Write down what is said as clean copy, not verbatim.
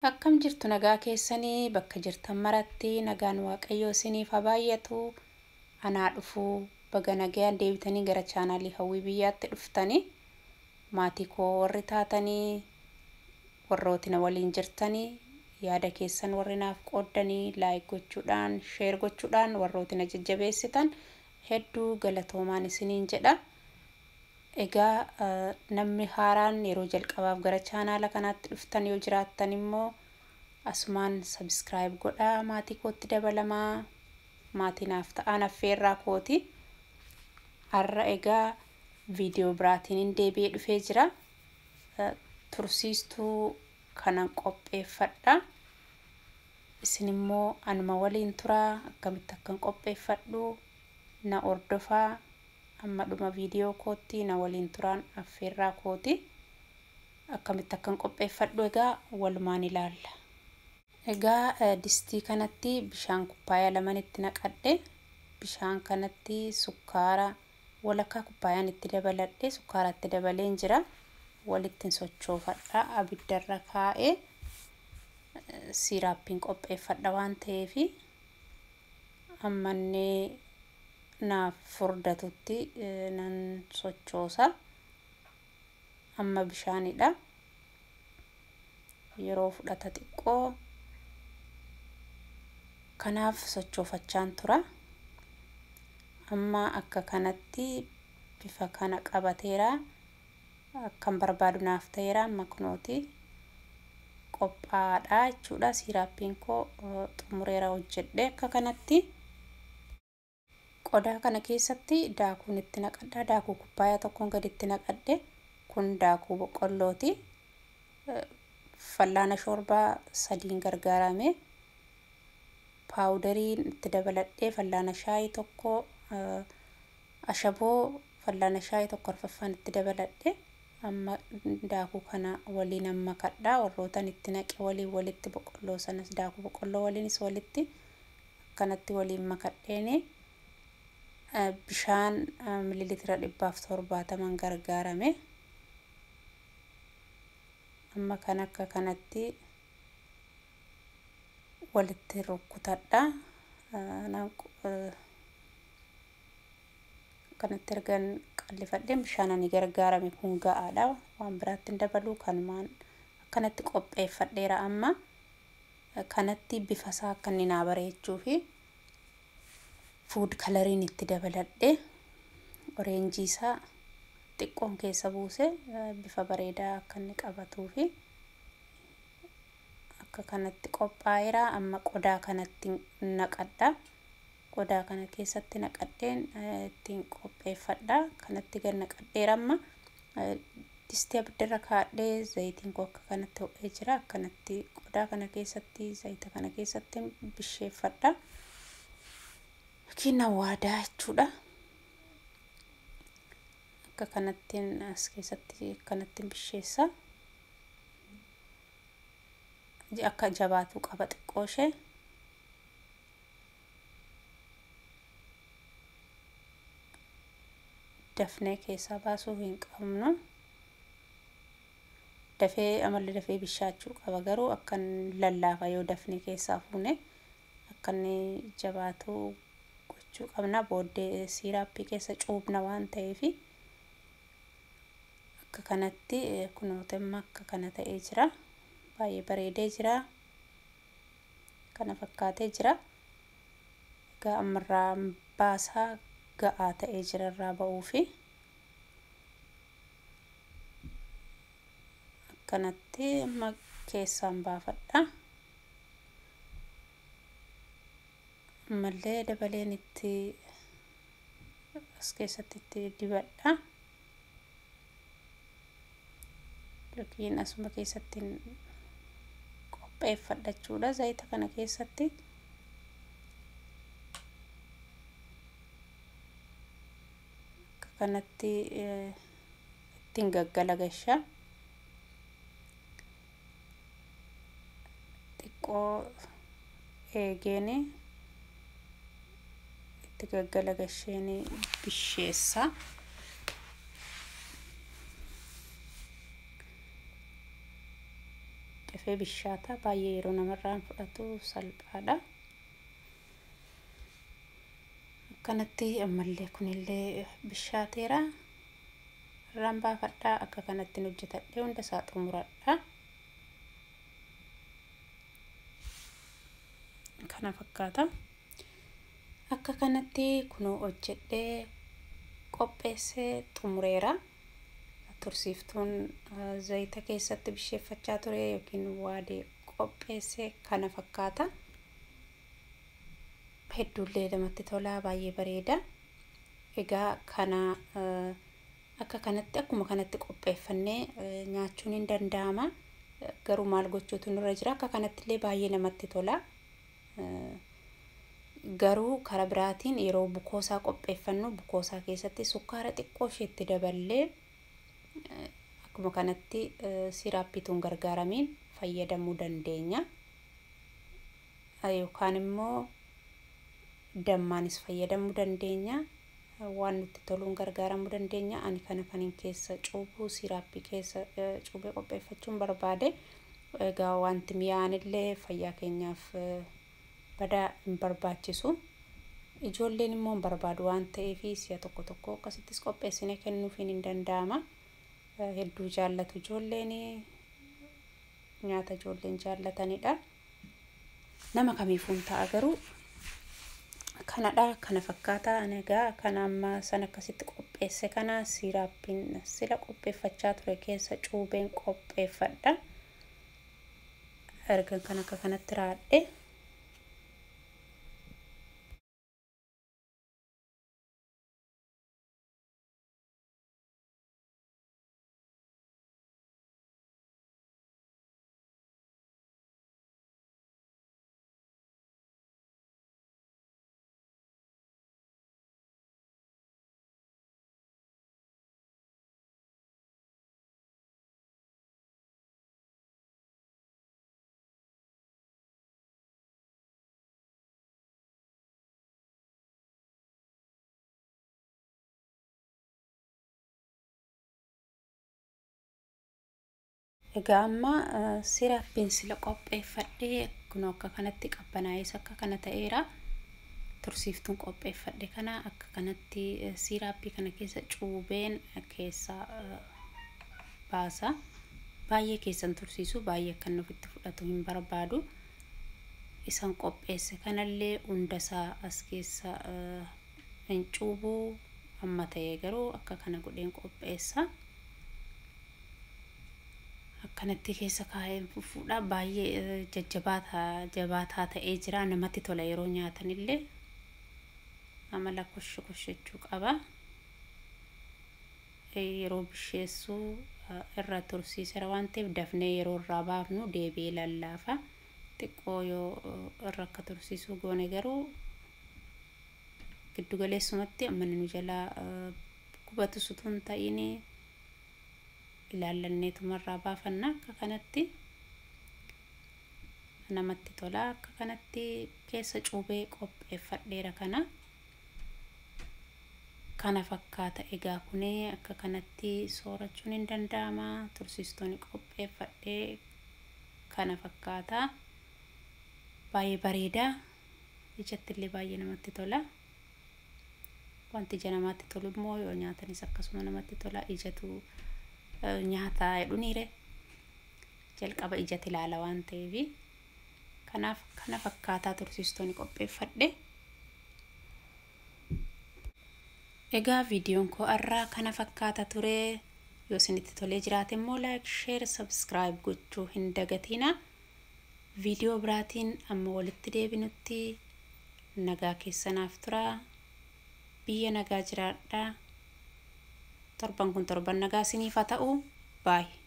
Akkam jirtu nagaa keessanii bakka jirtan maratti nagaan waaqayyoo isiniif haa baay'atu. Anaa dhufuu baga nagaan deebitanii gara chaanaalii Hawwii Biyyaatti dhuftanii maatii koo warri taatanii warrootina waliin jirtanii yaada keessan warri naaf qooddanii laayik gochuudhaan sheer gochuudhaan warrootina jajjabeessitan hedduu galatoomaan isiniin jedha. Egaa namni haaraan yeroo jalqabaaf gara chaanaala kanaatti dhuftan yoo jiraattan immoo asumaan subscribe godhaa maatii kootti dabalamaa maatii naaf ta'an affeerraa kooti. Har'a egaa viidiyoo biraatiin deebi'ee dhufee jira. Tursiistuu kanan qopheeffadha. Isin immoo anuma waliin turaa akkamitti akkan qopheeffadhu na ordofaa. Amma dhuma viidiyoo kootti na waliin turaan affeerraa kooti. Akkamitti akkan qopheeffadhu egaa walumaan ilaalla. Egaa distii kanatti bishaan kuppaaya lamanitti naqadhe. Bishaan kanatti sukkaara walakkaa kuppaayaan itti dabaladhe sukkaaratti dabaleen jira. Walitti sochoofadha abiddarra kaa'ee siiraappiin qopheeffadha waan ta'eef ammallee naaf furdatutti nan sochoosa. Amma bishaanidha. Yeroo fudhata xiqqoo kanaaf sochoofachaan tura. Amma akka kanatti bifa kana qabateera. Akkan barbaadu naaf ta'eera. Amma kunooti qophaa'aadha jechuudha. Siiraappiin koo xumureera hojjedhe akka kanatti. Qodaa kana keessatti daakuun itti naqadha. Daakuu kuppaaya tokkoon gaditti naqadhe. Kun daakuu boqqollooti. Fallaana shorbaa 3 gargaarame. Paawudariin itti dabaladhe fallaana shaayii tokko ashaboo fallaana shaayii tokko arfaffaan itti dabaladhe. Amma daakuu kana waliin amma kadhaa warrootan itti naqe walitti boqqolloo sanas daakuu boqqolloo waliinis walitti akkanatti waliin makadheeni. Bishaan mililitira 170 gargaarame. Amma kan akka kanatti walitti rukkutadha. Kanatti ergan qallifadhe bishaan ani gargaarame kun ga'aadha. Waan biraatti dabaluu kanumaan akkanatti qopheeffadheera. Amma kanatti bifa isaa akka inni naa bareechuufi food coloriin itti dabaladhe oreenjii isaa xiqqoon keessa buuse bifa bareedaa akka inni qabatuufi akka kanatti qophaa'eera. Amma qodaa kanatti naqadha. Qodaa kana keessatti naqadheen ittiin qopheeffadha. Kanatti gad naqadheera. Amma distii abiddarra kaa'adhee zayitiin koo akka kanatti ho'ee jira. Akkanatti qodaa kana keessatti zayita kana keessatti bisheeffadha. Kina waadaa jechuudha. Akka kanatti as keessatti kanatti bisheessa. Akka jabaatu qaba xiqqoo ishee. Dafnee keessaa baasuu hin qabnu. Amalli dafee bishaachuu qaba garuu akkan lallaafa yoo dafnee keessaa fuune akkan jabaatu gochuu qabna. Booddee siiraappii keessa cuubna waan ta'eef akka kanatti kunootemma akka kana ta'ee jira. Baay'ee bareedee jira. Kana fakkaatee jira. Egaa ammarraa baasaa ga'aa ta'ee jira irraa ba'uufi akkanatti amma keessaan baafadha. Ammallee dabaleen itti as keessatti itti dibadha. Yookiin asuma keessatti qopheeffadha jechuudha zayita kana keessatti. Kanatti ittiin gaggalagasha xiqqoo eegeeni itti gaggalagasheeni bisheessa. dhufee bishaata baay'ee yeroo namarraan fudhatu salphaadha. Akkanatti ammallee kunillee bishaateera. Irraan baafadhaa akka kanatti hojjetadhee hunda isaa xumuradha. Kana fakkaata. Akka kanatti kunoo hojjedhee qopheessee xumureera. Tursiiftuun zayita keessatti bisheeffachaa ture yookiin waadee qopheessee kana fakkaata. Hedduullee namatti tola, baay'ee bareeda. Egaa kana akka kanatti akkuma kanatti qopheeffannee nyaachuun hin danda'ama. Garuu maal gochuutu nurra jira? Akka kanatti illee baay'ee namatti tola. Garuu karaa biraatiin yeroo bukoosaa qopheeffannu bukoosaa keessatti sukkaara xiqqoo isheetti daballee akkuma kanatti siiraappiituun gargaaramiin fayyadamuu dandeenya. Yookaan immoo dammaanis fayyadamuu dandeenya. Waan nutti toluun gargaaramuu dandeenya. Ani kana kaniin keessa cuubuu siiraappii keessa cuubee qopheeffachuun barbaade. Egaa wanti mi'aan illee fayyaa keenyaaf badaa hin barbaachisu. Ijoolleen immoo hin barbaadu waan ta'eef si'a tokko tokko akkasittis qopheessinee kennuufiin hin danda'ama. Hedduu jaallatu ijoolleen, nyaata ijoolleen jaallatanidha. Nama kamiifuu hin ta'a garuu kanadha. Kana fakkaata. Ani egaa kana amma san akkasitti qopheesse kana siiraappiin sila qopheeffachaa ture keessa cuubeen qopheeffadha. Erga kan akka kanatti raadhe egaa amma siiraappiin sila qopheeffadhee kunoo akka kanatti qabbanaa'es akka kana ta'eera. Tursiiftuun qopheeffadhe kana akka kanatti siiraappii kana keessa cuubeen keessa baasa. Baay'ee keessan tursiisu, baay'ee kan ofitti fudhatu hin barbaadu. Isan qopheesse kanallee hundasaa as keessa hin cuubuu amma ta'ee garuu akka kana godheen qopheessa. Akkanatti keessa kaa'een fufuudha. Baay'ee jajjabaataa ta'ee jira. Namatti tola yeroo nyaatanillee. Amala koshshechuu qaba. Yeroo bisheessuu irra tursiisera waan ta'eef dafnee yeroo irraa baafnu deebi'ee lallaafa. Xiqqoo yoo irra akka tursiisuu goone garuu giddu galeessumatti amma nu jalaa gubatu utuu hin ta'in ilaallanneetumarraa baafanna. Akka kanatti namatti tola. Akka kanatti keessa cuubee qopheeffadheera kana. Kana fakkaata. Egaa kunee akka kanatti soorachuun hin danda'ama. Tursiistuun qopheeffadhee kana fakkaata. Baay'ee bareeda. Ijatti illee baay'ee namatti tola. Wanti ija namaatti tolu immoo yoo nyaatanis akkasuma namatti tola. Ijatu nyaata dhuniire jalqaba ijatti ilaala waan ta'eef kanaaf kana fakkaataa tursiistuun qopheeffadhe. Egaa viidiyoon koo irraa kana fakkaata ture. Yoo isinitti tolee jiraate immoo like, share, subscribe gochuu hin dagatina. Viidiyoo biraatiin amma walitti deebinutti nagaa keessanaaf tura. Biyya nagaa jiraadha. Torban kun torban nagaa isiniif haa ta'u. Bye.